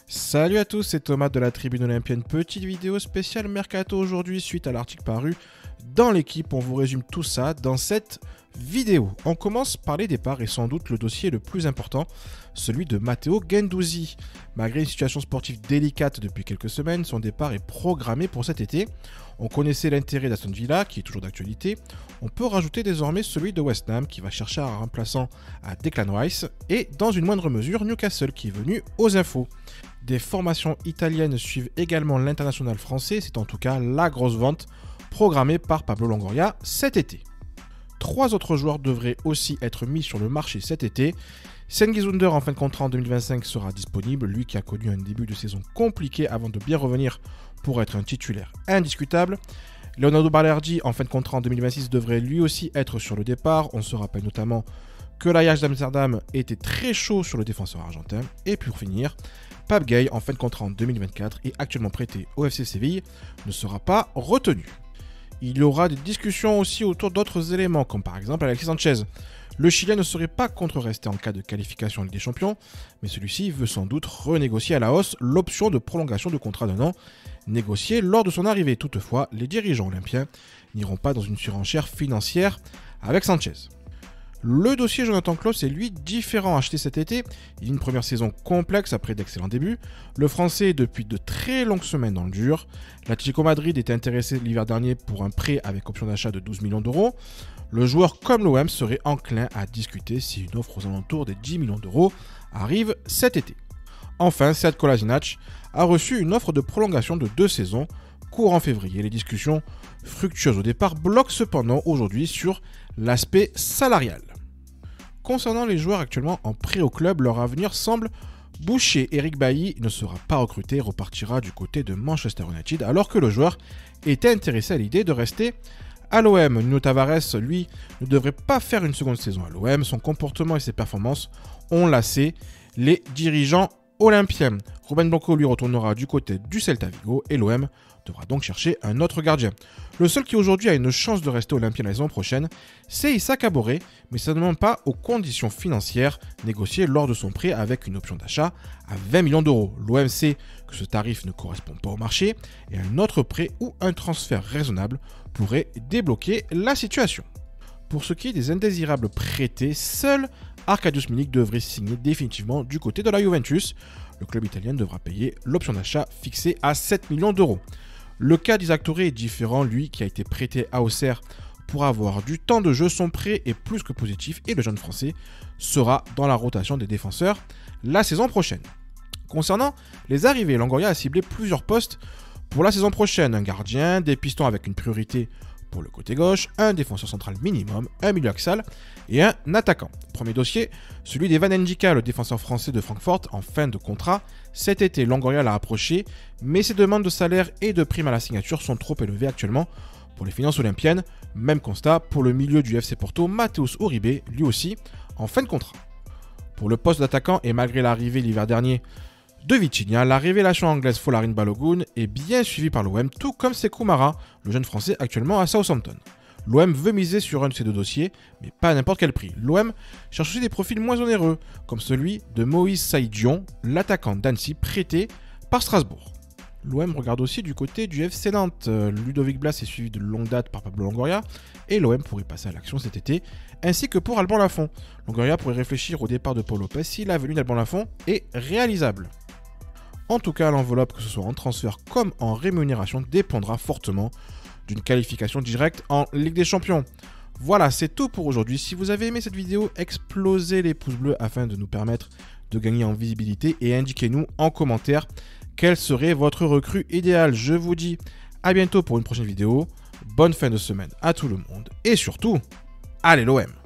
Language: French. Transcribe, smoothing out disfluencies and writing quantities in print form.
Salut à tous, c'est Thomas de la Tribune Olympienne. Petite vidéo spéciale Mercato aujourd'hui suite à l'article paru dans l'équipe. On vous résume tout ça dans cette vidéo. On commence par les départs et sans doute le dossier le plus important, celui de Matteo Guendouzi. Malgré une situation sportive délicate depuis quelques semaines, son départ est programmé pour cet été. On connaissait l'intérêt d'Aston Villa, qui est toujours d'actualité. On peut rajouter désormais celui de West Ham, qui va chercher un remplaçant à Declan Rice, et dans une moindre mesure, Newcastle, qui est venu aux infos. Des formations italiennes suivent également l'international français, c'est en tout cas la grosse vente programmée par Pablo Longoria cet été. 3 autres joueurs devraient aussi être mis sur le marché cet été. Cengiz Under en fin de contrat en 2025 sera disponible, lui qui a connu un début de saison compliqué avant de bien revenir pour être un titulaire indiscutable. Leonardo Balerdi en fin de contrat en 2026 devrait lui aussi être sur le départ. On se rappelle notamment que l'Ajax d'Amsterdam était très chaud sur le défenseur argentin. Et pour finir, Pape Gueye en fin de contrat en 2024 et actuellement prêté au FC Séville ne sera pas retenu. Il y aura des discussions aussi autour d'autres éléments comme par exemple Alexis Sanchez. Le Chilien ne serait pas contre rester en cas de qualification en Ligue des Champions, mais celui-ci veut sans doute renégocier à la hausse l'option de prolongation de contrat d'1 an, négociée lors de son arrivée. Toutefois, les dirigeants olympiens n'iront pas dans une surenchère financière avec Sanchez. Le dossier Jonathan Klaus est lui différent, acheté cet été. Il a une première saison complexe après d'excellents débuts. Le Français est depuis de très longues semaines dans le dur. L'Atlético Madrid était intéressé l'hiver dernier pour un prêt avec option d'achat de 12 millions d'euros. Le joueur comme l'OM serait enclin à discuter si une offre aux alentours des 10 millions d'euros arrive cet été. Enfin, Sead Kolasinac a reçu une offre de prolongation de 2 saisons courant février. Les discussions fructueuses au départ bloquent cependant aujourd'hui sur l'aspect salarial. Concernant les joueurs actuellement en prêt au club, leur avenir semble bouché. Eric Bailly ne sera pas recruté et repartira du côté de Manchester United alors que le joueur était intéressé à l'idée de rester à l'OM. Nuno Tavares, lui, ne devrait pas faire une seconde saison à l'OM. Son comportement et ses performances ont lassé les dirigeants olympiens. Ruben Blanco lui retournera du côté du Celta Vigo et l'OM devra donc chercher un autre gardien. Le seul qui aujourd'hui a une chance de rester olympien la saison prochaine, c'est Issa Kaboré, mais ça ne demande pas aux conditions financières négociées lors de son prêt avec une option d'achat à 20 millions d'euros. L'OM sait que ce tarif ne correspond pas au marché et un autre prêt ou un transfert raisonnable pourrait débloquer la situation. Pour ce qui est des indésirables prêtés, seul Arkadiusz Milik devrait signer définitivement du côté de la Juventus. Le club italien devra payer l'option d'achat fixée à 7 millions d'euros. Le cas d'Isaac Touré est différent, lui qui a été prêté à Auxerre pour avoir du temps de jeu. Son prêt est plus que positif et le jeune français sera dans la rotation des défenseurs la saison prochaine. Concernant les arrivées, Longoria a ciblé plusieurs postes pour la saison prochaine. Un gardien, des pistons avec une priorité pour le côté gauche, un défenseur central minimum, un milieu axial et un attaquant. Premier dossier, celui d'Evan Ndika, le défenseur français de Francfort en fin de contrat. Cet été, Longoria l'a approché, mais ses demandes de salaire et de primes à la signature sont trop élevées actuellement pour les finances olympiennes. Même constat pour le milieu du FC Porto, Mateusz Uribe, lui aussi en fin de contrat. Pour le poste d'attaquant et malgré l'arrivée l'hiver dernier de Vitinha, la révélation anglaise Folarin Balogun est bien suivie par l'OM, tout comme Sekou Mara, le jeune français actuellement à Southampton. L'OM veut miser sur un de ces deux dossiers, mais pas à n'importe quel prix. L'OM cherche aussi des profils moins onéreux, comme celui de Moïse Saïdion, l'attaquant d'Annecy prêté par Strasbourg. L'OM regarde aussi du côté du FC Nantes. Ludovic Blas est suivi de longue date par Pablo Longoria, et l'OM pourrait passer à l'action cet été, ainsi que pour Alban Lafont. Longoria pourrait réfléchir au départ de Paul Lopez si la venue d'Alban Lafont est réalisable. En tout cas, l'enveloppe, que ce soit en transfert comme en rémunération, dépendra fortement d'une qualification directe en Ligue des Champions. Voilà, c'est tout pour aujourd'hui. Si vous avez aimé cette vidéo, explosez les pouces bleus afin de nous permettre de gagner en visibilité et indiquez-nous en commentaire quelle serait votre recrue idéale. Je vous dis à bientôt pour une prochaine vidéo. Bonne fin de semaine à tout le monde et surtout, allez l'OM!